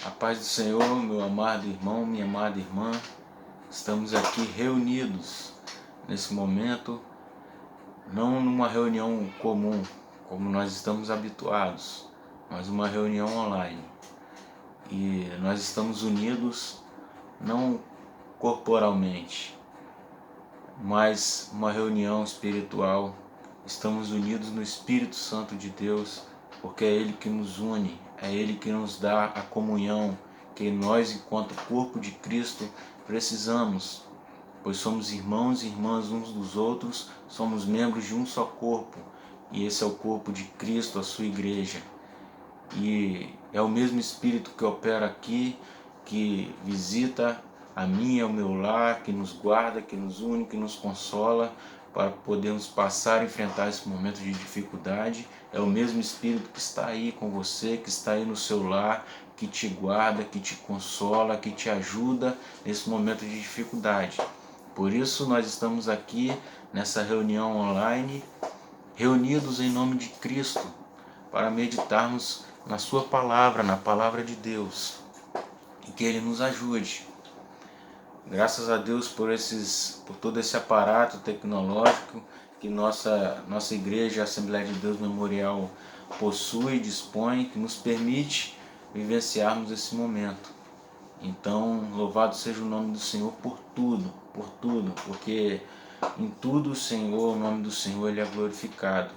A paz do Senhor, meu amado irmão, minha amada irmã, estamos aqui reunidos nesse momento, não numa reunião comum, como nós estamos habituados, mas uma reunião online. E nós estamos unidos não corporalmente, mas uma reunião espiritual. Estamos unidos no Espírito Santo de Deus, porque é Ele que nos une, é Ele que nos dá a comunhão que nós, enquanto corpo de Cristo, precisamos, pois somos irmãos e irmãs uns dos outros, somos membros de um só corpo, e esse é o corpo de Cristo, a sua igreja. E é o mesmo Espírito que opera aqui, que visita a mim e ao meu lar, que nos guarda, que nos une, que nos consola, para podermos passar e enfrentar esse momento de dificuldade. É o mesmo Espírito que está aí com você, que está aí no seu lar, que te guarda, que te consola, que te ajuda nesse momento de dificuldade. Por isso nós estamos aqui nessa reunião online, reunidos em nome de Cristo, para meditarmos na sua palavra, na palavra de Deus, e que Ele nos ajude. Graças a Deus por todo esse aparato tecnológico que nossa igreja, a Assembleia de Deus Memorial, possui, dispõe, que nos permite vivenciarmos esse momento. Então, louvado seja o nome do Senhor por tudo, porque em tudo o Senhor, o nome do Senhor, Ele é glorificado.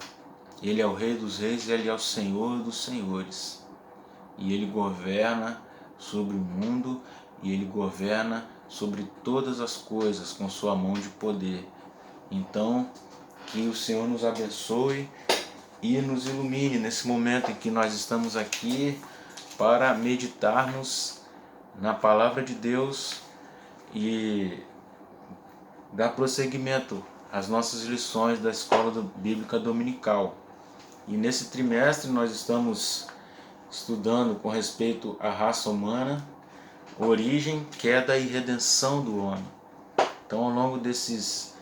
Ele é o Rei dos Reis e Ele é o Senhor dos Senhores. E Ele governa sobre o mundo e Ele governa sobre todas as coisas com sua mão de poder. Então, que o Senhor nos abençoe e nos ilumine nesse momento em que nós estamos aqui para meditarmos na palavra de Deus e dar prosseguimento às nossas lições da Escola Bíblica Dominical. E nesse trimestre nós estamos estudando com respeito à raça humana, origem, queda e redenção do homem. Então, ao longo desses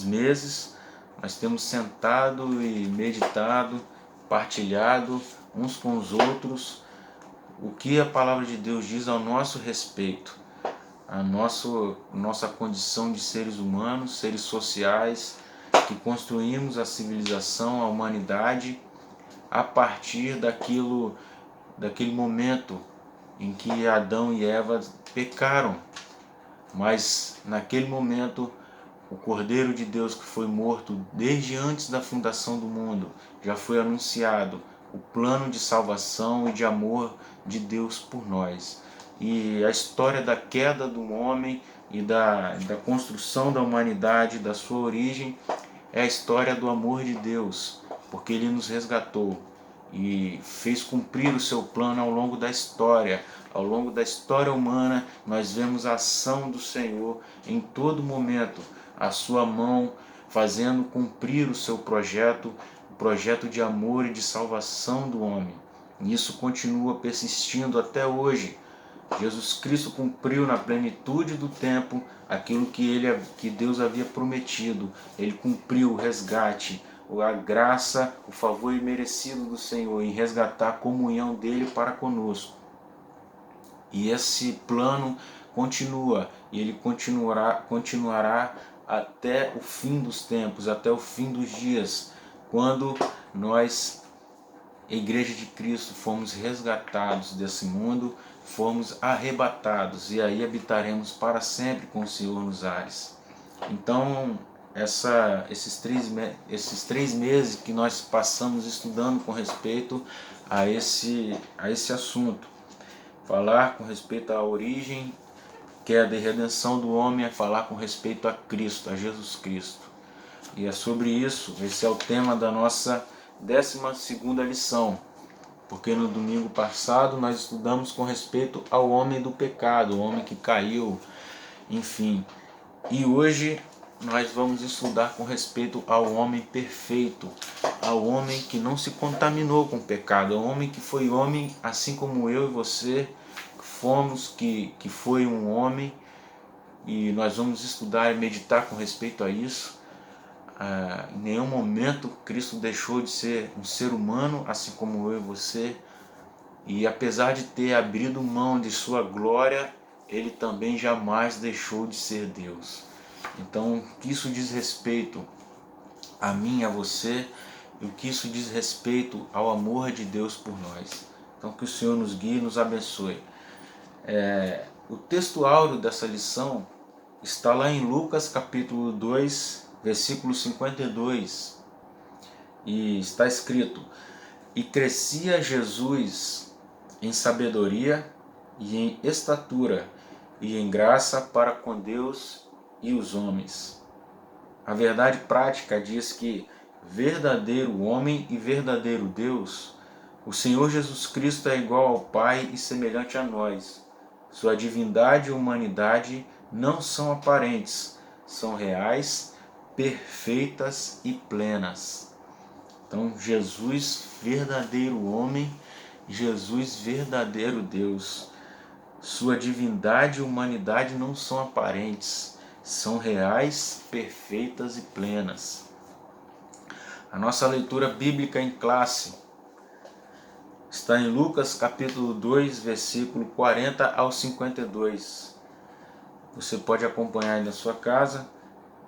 meses, nós temos sentado e meditado, partilhado uns com os outros o que a palavra de Deus diz ao nosso respeito, a nossa condição de seres humanos, seres sociais, que construímos a civilização, a humanidade, a partir daquele momento em que Adão e Eva pecaram. Mas naquele momento, o Cordeiro de Deus que foi morto desde antes da fundação do mundo, já foi anunciado o plano de salvação e de amor de Deus por nós. E a história da queda do homem e da construção da humanidade, da sua origem, é a história do amor de Deus, porque Ele nos resgatou e fez cumprir o seu plano ao longo da história. Ao longo da história humana, nós vemos a ação do Senhor em todo momento, a sua mão fazendo cumprir o seu projeto, o projeto de amor e de salvação do homem. E isso continua persistindo até hoje. Jesus Cristo cumpriu na plenitude do tempo aquilo que Deus havia prometido. Ele cumpriu o resgate, a graça, o favor imerecido do Senhor em resgatar a comunhão dele para conosco. E esse plano continua, e ele continuará até o fim dos tempos, até o fim dos dias, quando nós, Igreja de Cristo, fomos resgatados desse mundo, fomos arrebatados, e aí habitaremos para sempre com o Senhor nos ares. Então, esses três meses que nós passamos estudando com respeito a esse assunto, falar com respeito à origem, queda e redenção do homem, é falar com respeito a Cristo, a Jesus Cristo. E é sobre isso, esse é o tema da nossa 12ª lição, porque no domingo passado nós estudamos com respeito ao homem do pecado, o homem que caiu, enfim. E hoje nós vamos estudar com respeito ao homem perfeito, ao homem que não se contaminou com o pecado, ao homem que foi homem assim como eu e você fomos, que foi um homem, e nós vamos estudar e meditar com respeito a isso. Em nenhum momento Cristo deixou de ser um ser humano, assim como eu e você. e apesar de ter abrido mão de sua glória, ele também jamais deixou de ser Deus. Então, o que isso diz respeito a mim e a você, e o que isso diz respeito ao amor de Deus por nós. Então, que o Senhor nos guie e nos abençoe. O texto áureo dessa lição está lá em Lucas capítulo 2, versículo 52, e está escrito: E crescia Jesus em sabedoria e em estatura e em graça para com Deus e os homens. A verdade prática diz que verdadeiro homem e verdadeiro Deus, o Senhor Jesus Cristo é igual ao Pai e semelhante a nós. Sua divindade e humanidade não são aparentes, são reais, perfeitas e plenas. Então, Jesus, verdadeiro homem, Jesus, verdadeiro Deus. Sua divindade e humanidade não são aparentes, são reais, perfeitas e plenas. A nossa leitura bíblica em classe está em Lucas capítulo 2, versículo 40 ao 52. Você pode acompanhar aí na sua casa,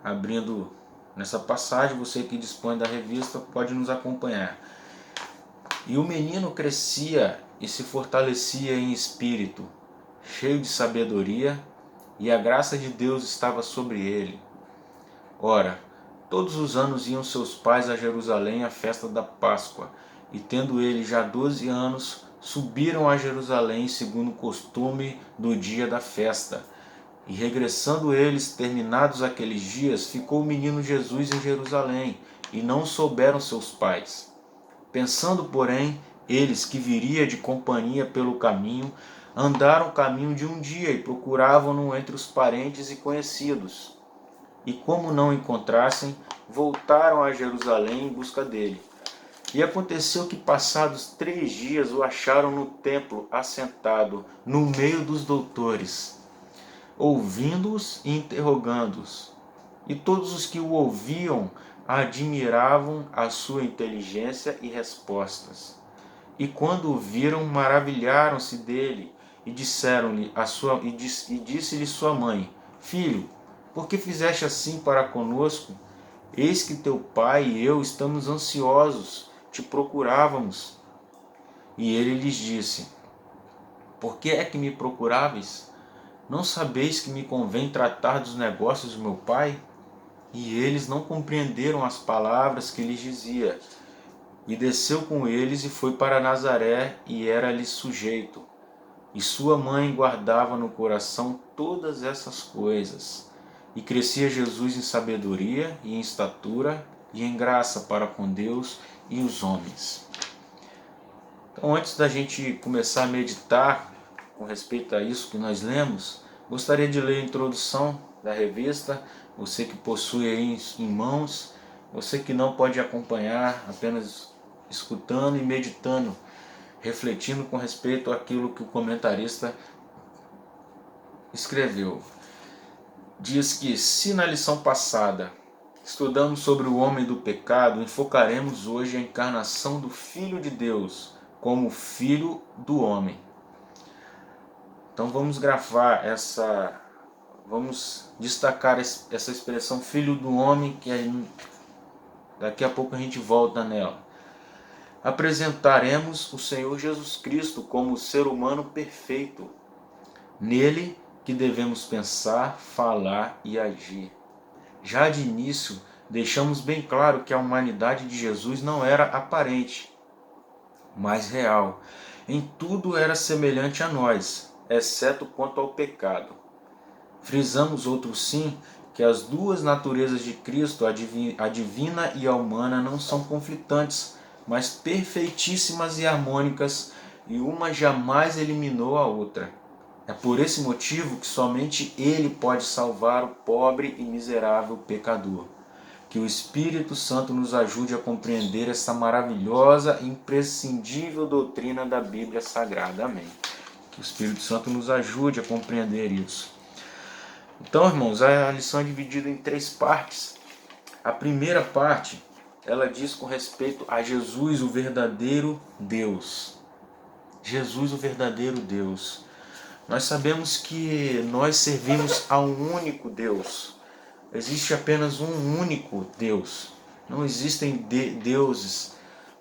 abrindo nessa passagem. Você que dispõe da revista pode nos acompanhar. E o menino crescia e se fortalecia em espírito, cheio de sabedoria, e a graça de Deus estava sobre ele. Ora, todos os anos iam seus pais a Jerusalém à festa da Páscoa, e tendo ele já 12 anos, subiram a Jerusalém segundo o costume do dia da festa. E regressando eles, terminados aqueles dias, ficou o menino Jesus em Jerusalém, e não souberam seus pais. Pensando, porém, eles que viria de companhia pelo caminho, andaram o caminho de um dia e procuravam-no entre os parentes e conhecidos. E como não o encontrassem, voltaram a Jerusalém em busca dele. E aconteceu que, passados 3 dias, o acharam no templo, assentado, no meio dos doutores, ouvindo-os e interrogando-os. E todos os que o ouviam admiravam a sua inteligência e respostas. E quando o viram, maravilharam-se dele, e disseram-lhe disse-lhe sua mãe: Filho, por que fizeste assim para conosco? Eis que teu pai e eu estamos ansiosos, te procurávamos. E ele lhes disse: Por que é que me procuráveis? Não sabeis que me convém tratar dos negócios do meu pai? E eles não compreenderam as palavras que lhes dizia. E desceu com eles e foi para Nazaré, e era-lhe sujeito. E sua mãe guardava no coração todas essas coisas. E crescia Jesus em sabedoria e em estatura e em graça para com Deus e os homens. Então, antes da gente começar a meditar com respeito a isso que nós lemos, gostaria de ler a introdução da revista. Você que possui aí em mãos, você que não pode acompanhar, apenas escutando e meditando, refletindo com respeito àquilo que o comentarista escreveu. Diz que, se na lição passada estudamos sobre o homem do pecado, enfocaremos hoje a encarnação do Filho de Deus como Filho do homem. Então vamos vamos destacar essa expressão Filho do homem, que daqui a pouco a gente volta nela. Apresentaremos o Senhor Jesus Cristo como o ser humano perfeito. Nele que devemos pensar, falar e agir. Já de início, deixamos bem claro que a humanidade de Jesus não era aparente, mas real. Em tudo era semelhante a nós, exceto quanto ao pecado. Frisamos outro sim, que as duas naturezas de Cristo, a divina e a humana, não são conflitantes, mas perfeitíssimas e harmônicas, e uma jamais eliminou a outra. É por esse motivo que somente Ele pode salvar o pobre e miserável pecador. Que o Espírito Santo nos ajude a compreender essa maravilhosa e imprescindível doutrina da Bíblia Sagrada. Amém. Que o Espírito Santo nos ajude a compreender isso. Então, irmãos, a lição é dividida em 3 partes. A primeira parte, ela diz com respeito a Jesus, o verdadeiro Deus. Jesus, o verdadeiro Deus. Nós sabemos que nós servimos a um único Deus. Existe apenas um único Deus. Não existem deuses,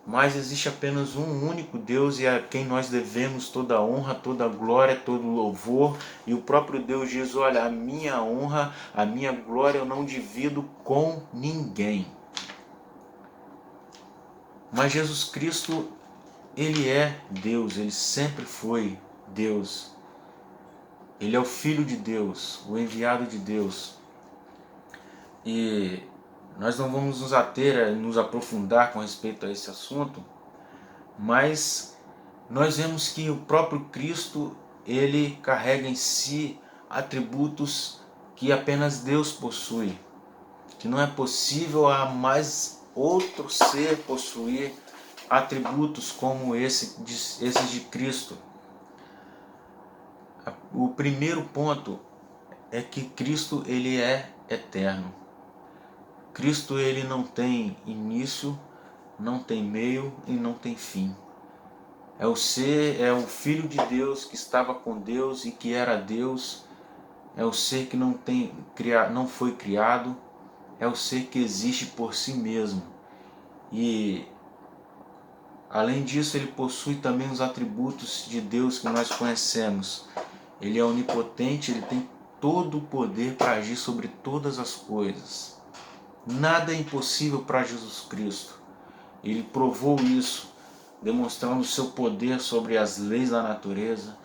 mas existe apenas um único Deus e a quem nós devemos toda a honra, toda a glória, todo o louvor. E o próprio Deus diz, olha, a minha honra, a minha glória eu não divido com ninguém. Mas Jesus Cristo, Ele é Deus, Ele sempre foi Deus. Ele é o Filho de Deus, o enviado de Deus. E nós não vamos nos ater, nos aprofundar com respeito a esse assunto, mas nós vemos que o próprio Cristo, Ele carrega em si atributos que apenas Deus possui, que não é possível a mais outro ser possuir atributos como esses de Cristo. O primeiro ponto é que Cristo, Ele é eterno. Cristo, Ele não tem início, não tem meio e não tem fim. É o ser, é o Filho de Deus que estava com Deus e que era Deus. É o ser que não foi criado. É o ser que existe por si mesmo. E além disso, Ele possui também os atributos de Deus que nós conhecemos. Ele é onipotente, Ele tem todo o poder para agir sobre todas as coisas. Nada é impossível para Jesus Cristo. Ele provou isso, demonstrando o seu poder sobre as leis da natureza,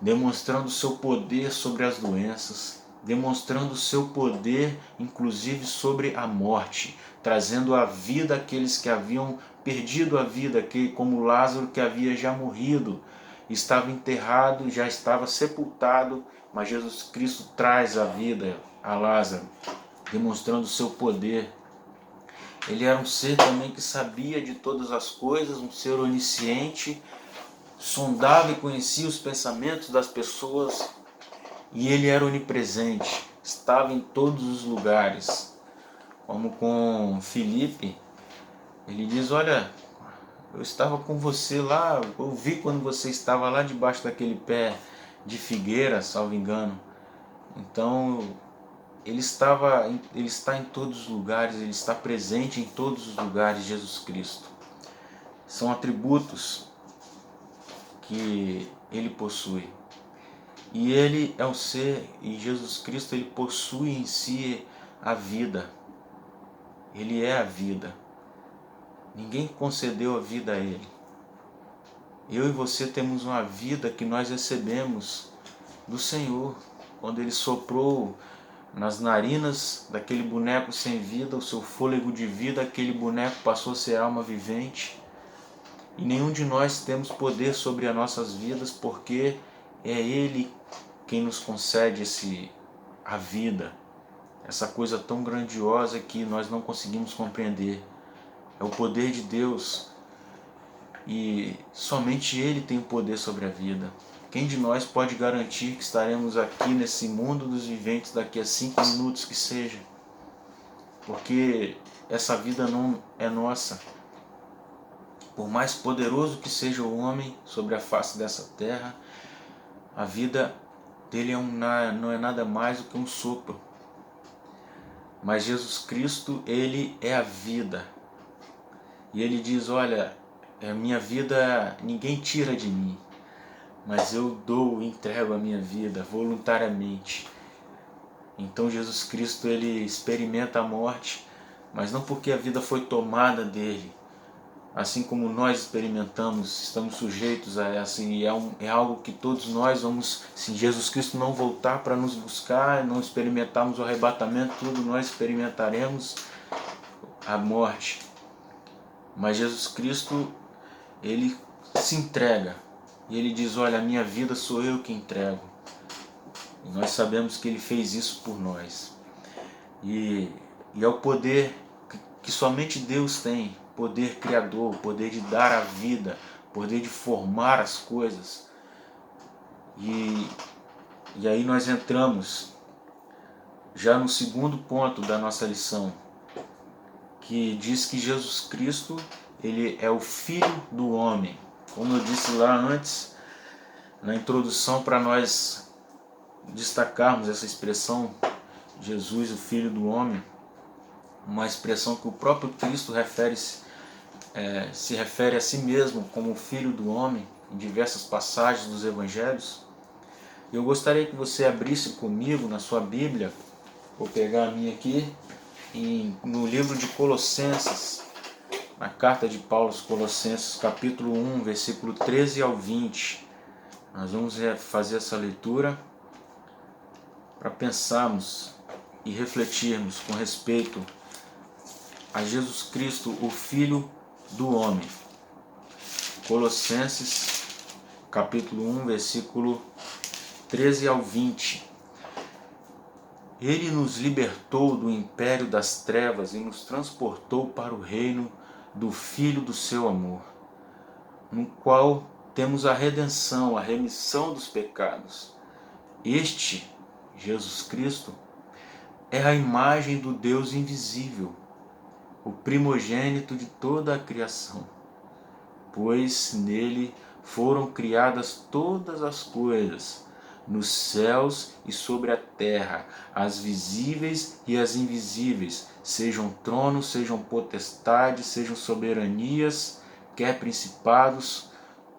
demonstrando o seu poder sobre as doenças, demonstrando o seu poder, inclusive, sobre a morte, trazendo a vida àqueles que haviam perdido a vida, como Lázaro, que havia já morrido, estava enterrado, já estava sepultado, mas Jesus Cristo traz a vida a Lázaro, demonstrando o seu poder. Ele era um ser também que sabia de todas as coisas, um ser onisciente, sondava e conhecia os pensamentos das pessoas, e ele era onipresente, estava em todos os lugares. Como com Filipe, ele diz, olha, eu estava com você lá, eu vi quando você estava lá debaixo daquele pé de figueira, salvo engano. Então, ele está em todos os lugares, ele está presente em todos os lugares, Jesus Cristo. São atributos que ele possui. E ele é o ser, e Jesus Cristo, ele possui em si a vida. Ele é a vida. Ninguém concedeu a vida a ele. Eu e você temos uma vida que nós recebemos do Senhor. Quando ele soprou nas narinas daquele boneco sem vida, o seu fôlego de vida, aquele boneco passou a ser alma vivente. E nenhum de nós temos poder sobre as nossas vidas, porque é Ele quem nos concede a vida, essa coisa tão grandiosa que nós não conseguimos compreender. É o poder de Deus e somente Ele tem o poder sobre a vida. Quem de nós pode garantir que estaremos aqui nesse mundo dos viventes daqui a 5 minutos que seja? Porque essa vida não é nossa. Por mais poderoso que seja o homem sobre a face dessa terra, a vida dele não é nada mais do que um sopro. Mas Jesus Cristo, Ele é a vida. E Ele diz, olha, a minha vida ninguém tira de mim, mas eu entrego a minha vida voluntariamente. Então Jesus Cristo, Ele experimenta a morte, mas não porque a vida foi tomada dele. Assim como nós experimentamos, estamos sujeitos a essa, e é algo que todos nós vamos, se Jesus Cristo não voltar para nos buscar, não experimentarmos o arrebatamento, tudo nós experimentaremos a morte. Mas Jesus Cristo, Ele se entrega, e Ele diz, olha, a minha vida sou eu que entrego. E nós sabemos que Ele fez isso por nós. E é o poder que somente Deus tem, poder criador, poder de dar a vida, poder de formar as coisas. E aí nós entramos já no segundo ponto da nossa lição, que diz que Jesus Cristo, Ele é o Filho do homem. Como eu disse lá antes, na introdução, para nós destacarmos essa expressão, Jesus, o Filho do Homem, uma expressão que o próprio Cristo se refere a si mesmo como o Filho do Homem, em diversas passagens dos Evangelhos. Eu gostaria que você abrisse comigo na sua Bíblia, vou pegar a minha aqui, no livro de Colossenses, na carta de Paulo aos Colossenses, capítulo 1, versículo 13 ao 20. Nós vamos fazer essa leitura para pensarmos e refletirmos com respeito a Jesus Cristo, o Filho do Homem. Colossenses, capítulo 1, versículo 13 ao 20. Ele nos libertou do império das trevas e nos transportou para o reino do Filho do seu amor, no qual temos a redenção, a remissão dos pecados. Este, Jesus Cristo, é a imagem do Deus invisível, o primogênito de toda a criação, pois nele foram criadas todas as coisas, nos céus e sobre a terra, as visíveis e as invisíveis, sejam tronos, sejam potestades, sejam soberanias, quer principados,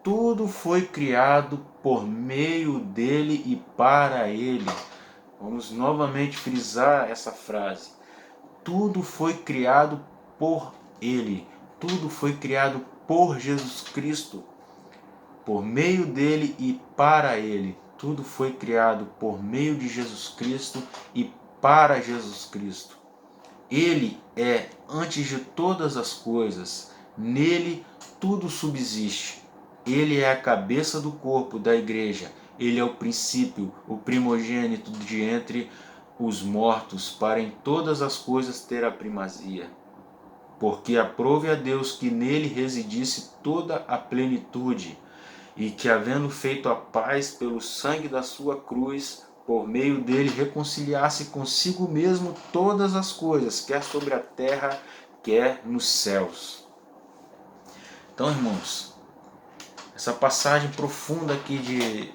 tudo foi criado por meio dele e para ele. Vamos novamente frisar essa frase. Tudo foi criado por ele, tudo foi criado por Jesus Cristo, por meio dele e para ele. Tudo foi criado por meio de Jesus Cristo e para Jesus Cristo. Ele é antes de todas as coisas, nele tudo subsiste. Ele é a cabeça do corpo da igreja, ele é o princípio, o primogênito de entre os mortos, para em todas as coisas ter a primazia. Porque aprove a Deus que nele residisse toda a plenitude, e que, havendo feito a paz pelo sangue da sua cruz, por meio dele reconciliasse consigo mesmo todas as coisas, quer sobre a terra, quer nos céus. Então, irmãos, essa passagem profunda aqui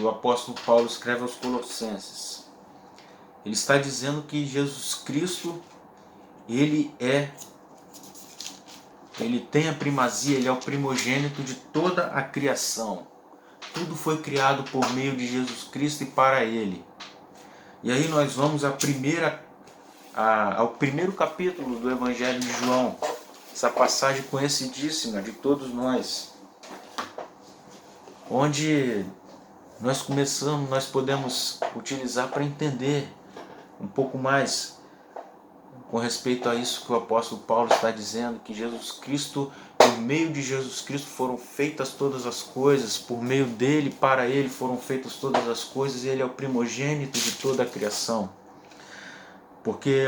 o apóstolo Paulo escreve aos Colossenses, ele está dizendo que Jesus Cristo, ele tem a primazia, ele é o primogênito de toda a criação. Tudo foi criado por meio de Jesus Cristo e para ele. E aí nós vamos ao primeiro capítulo do Evangelho de João, essa passagem conhecidíssima de todos nós, onde nós podemos utilizar para entender um pouco mais com respeito a isso que o apóstolo Paulo está dizendo, que Jesus Cristo, por meio de Jesus Cristo foram feitas todas as coisas, por meio dele, para ele foram feitas todas as coisas, e ele é o primogênito de toda a criação. Porque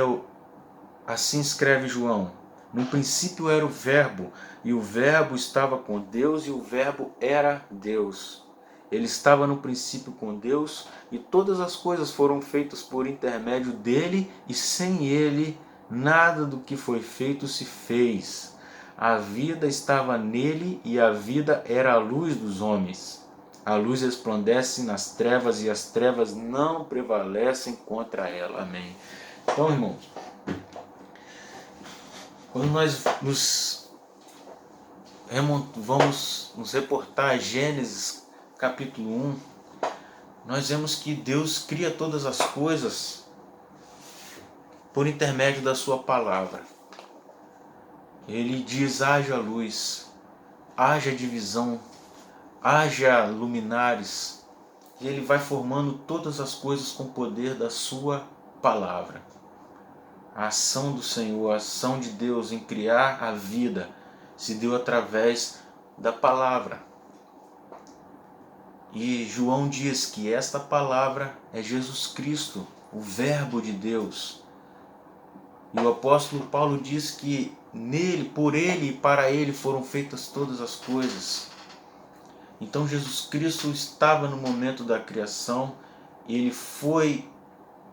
assim escreve João: no princípio era o Verbo, e o Verbo estava com Deus, e o Verbo era Deus. Ele estava no princípio com Deus, e todas as coisas foram feitas por intermédio dele, e sem ele nada do que foi feito se fez. A vida estava nele, e a vida era a luz dos homens. A luz resplandece nas trevas, e as trevas não prevalecem contra ela. Amém. Então, irmãos, quando nós vamos nos reportar a Gênesis capítulo 1, nós vemos que Deus cria todas as coisas por intermédio da sua palavra. Ele diz: haja luz, haja divisão, haja luminares, e ele vai formando todas as coisas com o poder da sua palavra. A ação do Senhor, a ação de Deus em criar a vida se deu através da palavra. E João diz que esta palavra é Jesus Cristo, o Verbo de Deus. E o apóstolo Paulo diz que nele, por ele e para ele foram feitas todas as coisas. Então Jesus Cristo estava no momento da criação, e ele foi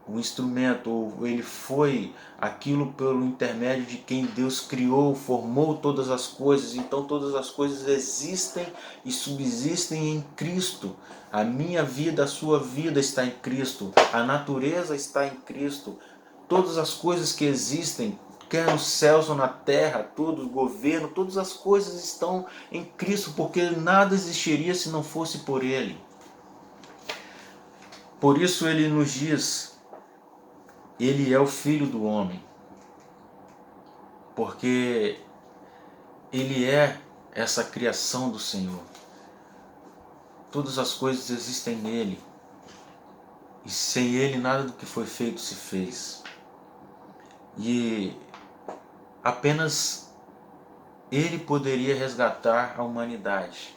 o instrumento, ou ele foi aquilo pelo intermédio de quem Deus criou, formou todas as coisas. Então todas as coisas existem e subsistem em Cristo. A minha vida, a sua vida está em Cristo. A natureza está em Cristo. Todas as coisas que existem, quer nos céus ou na terra, todo o governo, todas as coisas estão em Cristo, porque nada existiria se não fosse por Ele. Por isso Ele nos diz, Ele é o Filho do homem, porque Ele é essa criação do Senhor. Todas as coisas existem nele, e sem Ele nada do que foi feito se fez. E apenas Ele poderia resgatar a humanidade,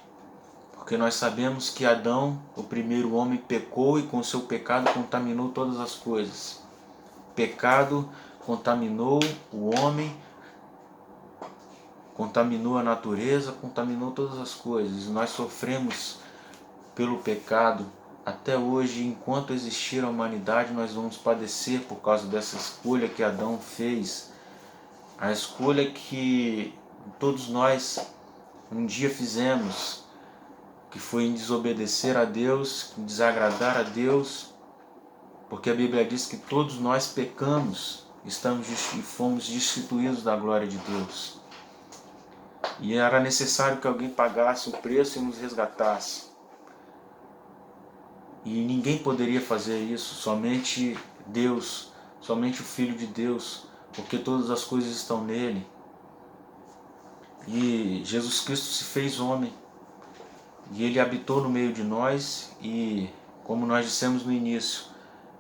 porque nós sabemos que Adão, o primeiro homem, pecou e com seu pecado contaminou todas as coisas. Pecado contaminou o homem, contaminou a natureza, contaminou todas as coisas. Nós sofremos pelo pecado até hoje. Enquanto existir a humanidade, nós vamos padecer por causa dessa escolha que Adão fez. A escolha que todos nós um dia fizemos, que foi em desobedecer a Deus, em desagradar a Deus, porque a Bíblia diz que todos nós pecamos, e fomos destituídos da glória de Deus. E era necessário que alguém pagasse o preço e nos resgatasse. E ninguém poderia fazer isso, somente Deus, somente o Filho de Deus, porque todas as coisas estão nele. E Jesus Cristo se fez homem, e Ele habitou no meio de nós, e como nós dissemos no início,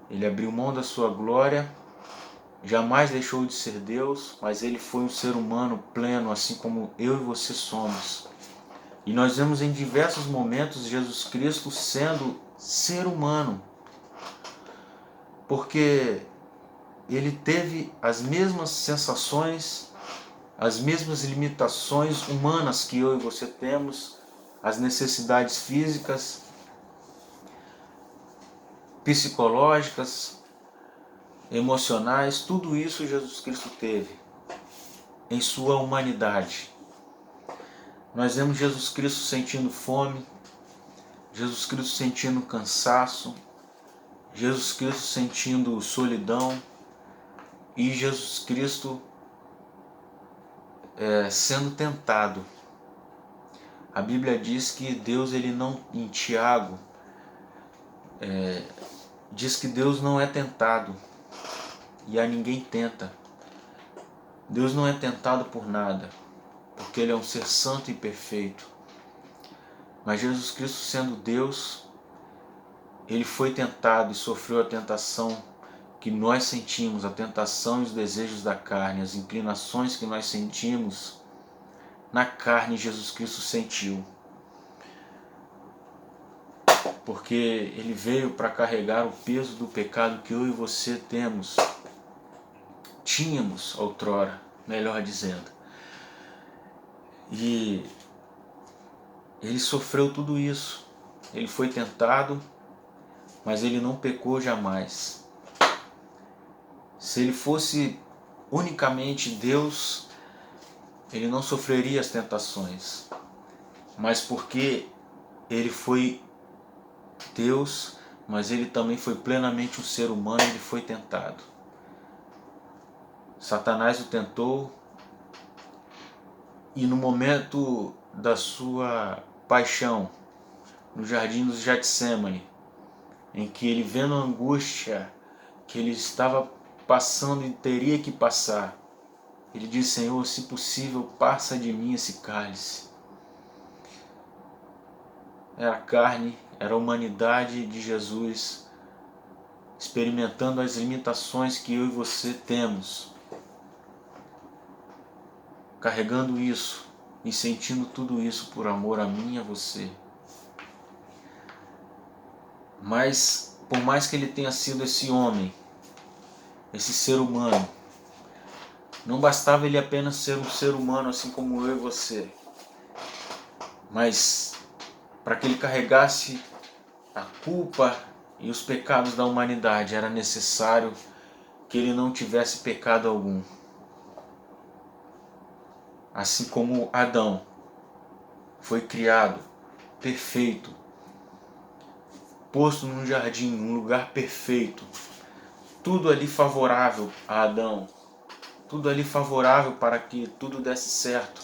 Ele abriu mão da sua glória, jamais deixou de ser Deus, mas Ele foi um ser humano pleno, assim como eu e você somos. E nós vemos em diversos momentos Jesus Cristo sendo ser humano, porque Ele teve as mesmas sensações, as mesmas limitações humanas que eu e você temos, as necessidades físicas, psicológicas, emocionais, tudo isso Jesus Cristo teve em sua humanidade. Nós vemos Jesus Cristo sentindo fome, Jesus Cristo sentindo cansaço, Jesus Cristo sentindo solidão e Jesus Cristo sendo tentado. A Bíblia diz que Deus, ele não, em Tiago, diz que Deus não é tentado e a ninguém tenta. Deus não é tentado por nada, porque Ele é um ser santo e perfeito. Mas Jesus Cristo, sendo Deus, Ele foi tentado e sofreu a tentação que nós sentimos, a tentação e os desejos da carne, as inclinações que nós sentimos na carne, Jesus Cristo sentiu. Porque Ele veio para carregar o peso do pecado que eu e você tínhamos outrora, melhor dizendo. E Ele sofreu tudo isso. Ele foi tentado, mas Ele não pecou jamais. Se Ele fosse unicamente Deus, Ele não sofreria as tentações. Mas porque Ele foi Deus, mas Ele também foi plenamente um ser humano, Ele foi tentado. Satanás o tentou, e no momento da sua paixão, no jardim do Getsemane, em que ele, vendo a angústia que ele estava passando e teria que passar, ele disse: Senhor, se possível, passa de mim esse cálice. Era a carne, era a humanidade de Jesus experimentando as limitações que eu e você temos, carregando isso e sentindo tudo isso por amor a mim e a você. Mas por mais que ele tenha sido esse homem, esse ser humano, não bastava ele apenas ser um ser humano assim como eu e você, mas para que ele carregasse a culpa e os pecados da humanidade, era necessário que ele não tivesse pecado algum. Assim como Adão foi criado perfeito, posto num jardim, num lugar perfeito, tudo ali favorável a Adão, tudo ali favorável para que tudo desse certo.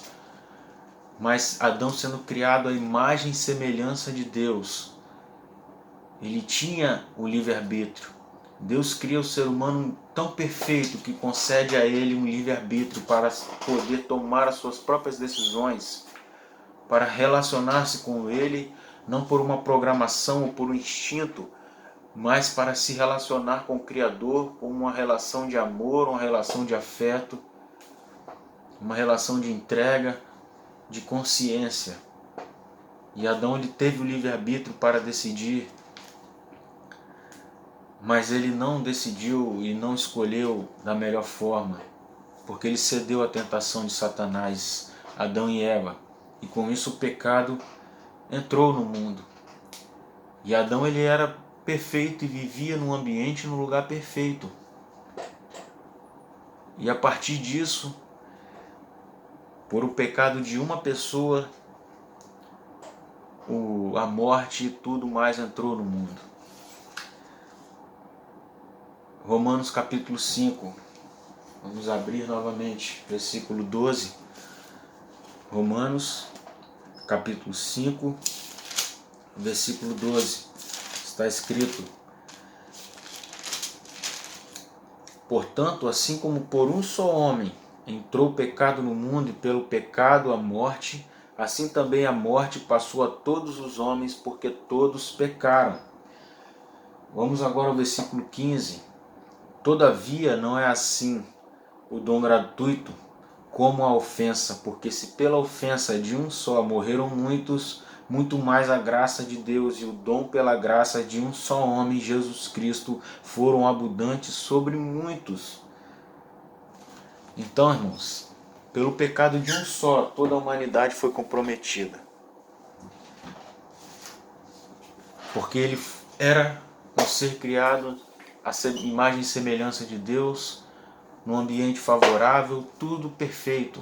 Mas Adão, sendo criado à imagem e semelhança de Deus, ele tinha o livre-arbítrio. Deus cria o ser humano tão perfeito que concede a ele um livre-arbítrio para poder tomar as suas próprias decisões, para relacionar-se com ele, não por uma programação ou por um instinto, mas para se relacionar com o Criador, com uma relação de amor, uma relação de afeto, uma relação de entrega, de consciência. E Adão, ele teve o livre-arbítrio para decidir, mas ele não decidiu e não escolheu da melhor forma, porque ele cedeu à tentação de Satanás, Adão e Eva, e com isso o pecado entrou no mundo. E Adão, ele era perfeito e vivia num ambiente, num lugar perfeito. E a partir disso, por o pecado de uma pessoa, a morte e tudo mais entrou no mundo. Romanos capítulo 5, vamos abrir novamente, versículo 12. Romanos capítulo 5, versículo 12. Está escrito: portanto, assim como por um só homem entrou o pecado no mundo e pelo pecado a morte, assim também a morte passou a todos os homens, porque todos pecaram. Vamos agora ao versículo 15. Todavia não é assim o dom gratuito como a ofensa, porque se pela ofensa de um só morreram muitos, muito mais a graça de Deus e o dom pela graça de um só homem, Jesus Cristo, foram abundantes sobre muitos. Então, irmãos, pelo pecado de um só, toda a humanidade foi comprometida. Porque ele era um ser criado à imagem e semelhança de Deus, num ambiente favorável, tudo perfeito.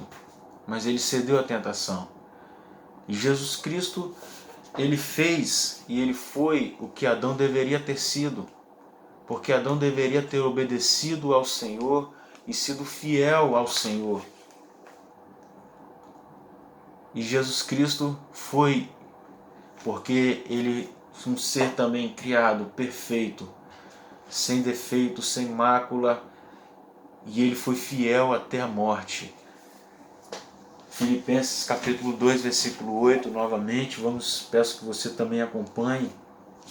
Mas ele cedeu à tentação. E Jesus Cristo, ele fez e ele foi o que Adão deveria ter sido. Porque Adão deveria ter obedecido ao Senhor e sido fiel ao Senhor. E Jesus Cristo foi, porque ele é um ser também criado perfeito, sem defeito, sem mácula, e ele foi fiel até a morte. Filipenses capítulo 2, versículo 8, novamente, peço que você também acompanhe.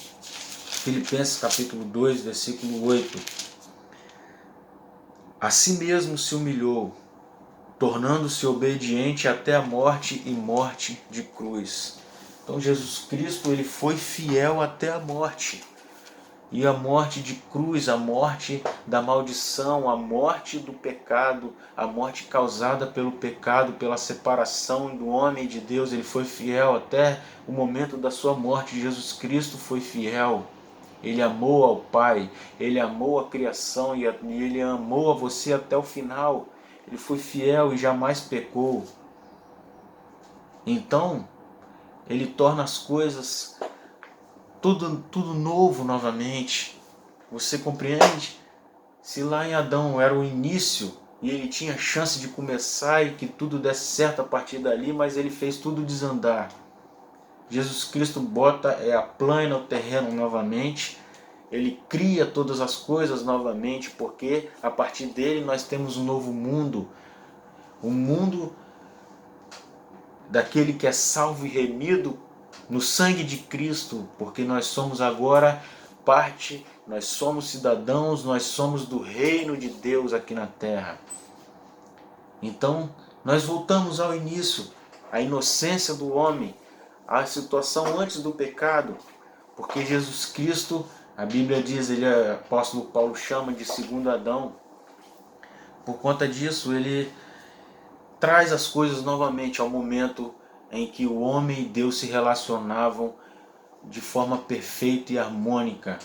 Filipenses capítulo 2, versículo 8. Assim mesmo se humilhou, tornando-se obediente até a morte e morte de cruz. Então Jesus Cristo, ele foi fiel até a morte. E a morte de cruz, a morte da maldição, a morte do pecado, a morte causada pelo pecado, pela separação do homem de Deus, ele foi fiel até o momento da sua morte. Jesus Cristo foi fiel. Ele amou ao Pai, ele amou a criação e ele amou a você até o final. Ele foi fiel e jamais pecou. Então, ele torna as coisas tudo novo novamente. Você compreende? Se lá em Adão era o início e ele tinha chance de começar e que tudo desse certo a partir dali, mas ele fez tudo desandar. Jesus Cristo aplana o terreno novamente, ele cria todas as coisas novamente, porque a partir dele nós temos um novo mundo, um mundo daquele que é salvo e remido no sangue de Cristo, porque nós somos agora parte, nós somos cidadãos, nós somos do reino de Deus aqui na terra. Então, nós voltamos ao início, à inocência do homem, à situação antes do pecado, porque Jesus Cristo, a Bíblia diz, o apóstolo Paulo chama de segundo Adão. Por conta disso, ele traz as coisas novamente ao momento em que o homem e Deus se relacionavam de forma perfeita e harmônica.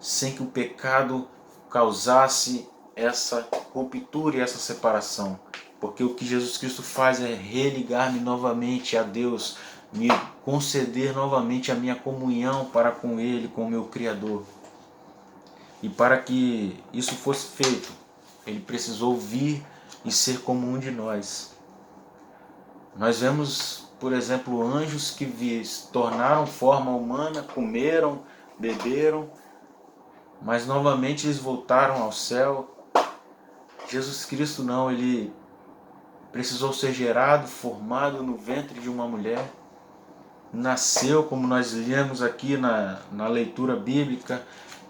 sem que o pecado causasse essa ruptura e essa separação. Porque o que Jesus Cristo faz é religar-me novamente a Deus, me conceder novamente a minha comunhão para com Ele, com o meu Criador. E para que isso fosse feito, Ele precisou vir e ser como um de nós. Nós vemos, por exemplo, anjos que tornaram forma humana, comeram, beberam, mas novamente eles voltaram ao céu. Jesus Cristo não, Ele precisou ser gerado, formado no ventre de uma mulher, nasceu, como nós lemos aqui na leitura bíblica,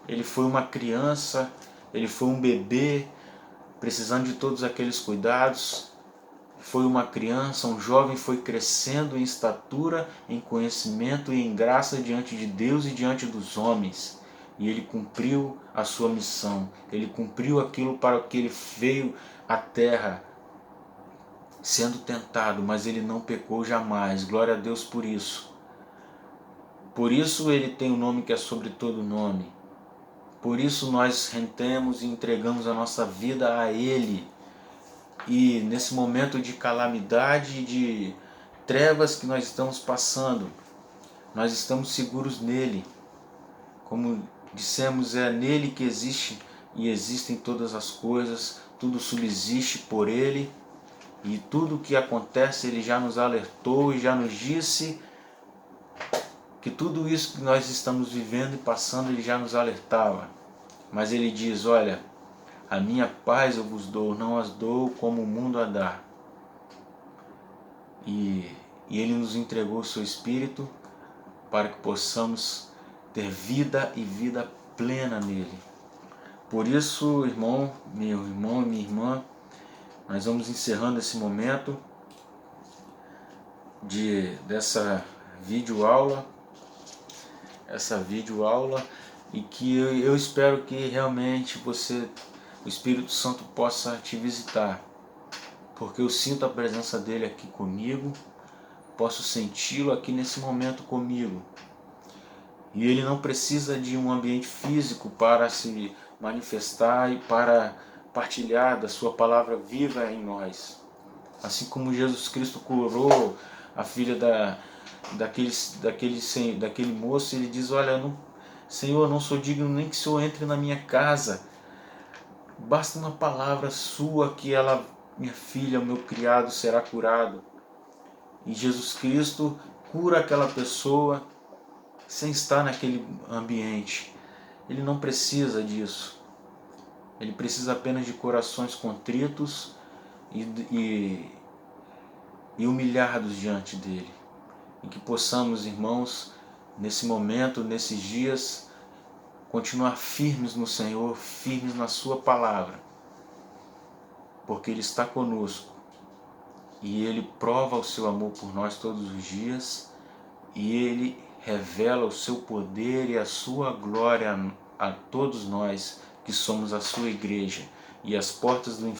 Ele foi uma criança, Ele foi um bebê, precisando de todos aqueles cuidados. Foi uma criança, um jovem, foi crescendo em estatura, em conhecimento e em graça diante de Deus e diante dos homens. E ele cumpriu a sua missão, ele cumpriu aquilo para o que ele veio à terra, sendo tentado, mas ele não pecou jamais. Glória a Deus por isso. Por isso ele tem um nome que é sobre todo nome. Por isso nós rendemos e entregamos a nossa vida a Ele. E nesse momento de calamidade, de trevas que nós estamos passando, nós estamos seguros nele. Como dissemos, é nele que existe e existem todas as coisas, tudo subsiste por ele, e tudo o que acontece ele já nos alertou e já nos disse que tudo isso que nós estamos vivendo e passando ele já nos alertava. Mas ele diz, olha, a minha paz eu vos dou, não as dou como o mundo a dá. E Ele nos entregou o seu Espírito para que possamos ter vida e vida plena nele. Por isso, irmão, meu irmão e minha irmã, nós vamos encerrando esse momento dessa videoaula, e que eu espero que realmente o Espírito Santo possa te visitar, porque eu sinto a presença dele aqui comigo, posso senti-lo aqui nesse momento comigo. E ele não precisa de um ambiente físico para se manifestar e para partilhar da sua palavra viva em nós. Assim como Jesus Cristo curou a filha daquele moço, ele diz, olha, Senhor, não sou digno nem que o Senhor entre na minha casa. Basta uma palavra sua que minha filha, o meu criado será curado. E Jesus Cristo cura aquela pessoa sem estar naquele ambiente. Ele não precisa disso. Ele precisa apenas de corações contritos e humilhados diante dele. E que possamos, irmãos, nesse momento, nesses dias, continuar firmes no Senhor, firmes na sua palavra, porque Ele está conosco e Ele prova o seu amor por nós todos os dias e Ele revela o seu poder e a sua glória a todos nós que somos a sua igreja, e as portas do